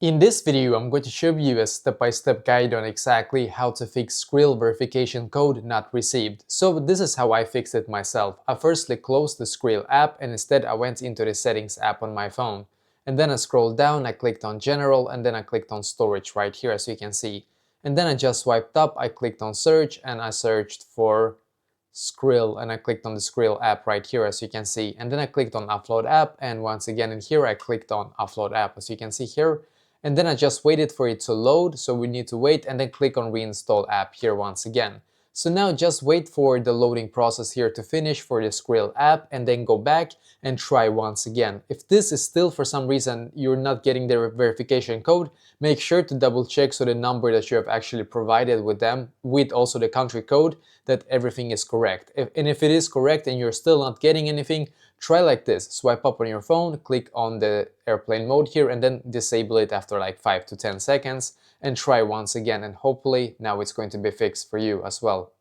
In this video, I'm going to show you a step-by-step guide on exactly how to fix Skrill verification code not received. So this is how I fixed it myself. I firstly closed the Skrill app and instead I went into the settings app on my phone. And then I scrolled down, I clicked on general and then I clicked on storage right here as you can see. And then I just swiped up, I clicked on search and I searched for Skrill and I clicked on the Skrill app right here as you can see. And then I clicked on Offload app and once again in here I clicked on Offload app as you can see here. And then I just waited for it to load, so we need to wait and then click on reinstall app here once again. So now just wait for the loading process here to finish for the Skrill app and then go back and try once again. If this is still for some reason you're not getting the verification code, make sure to double check so the number that you have actually provided with them, with also the country code, that everything is correct. And if it is correct and you're still not getting anything, try like this. Swipe up on your phone, click on the airplane mode here and then disable it after like 5 to 10 seconds and try once again and hopefully now it's going to be fixed for you as well.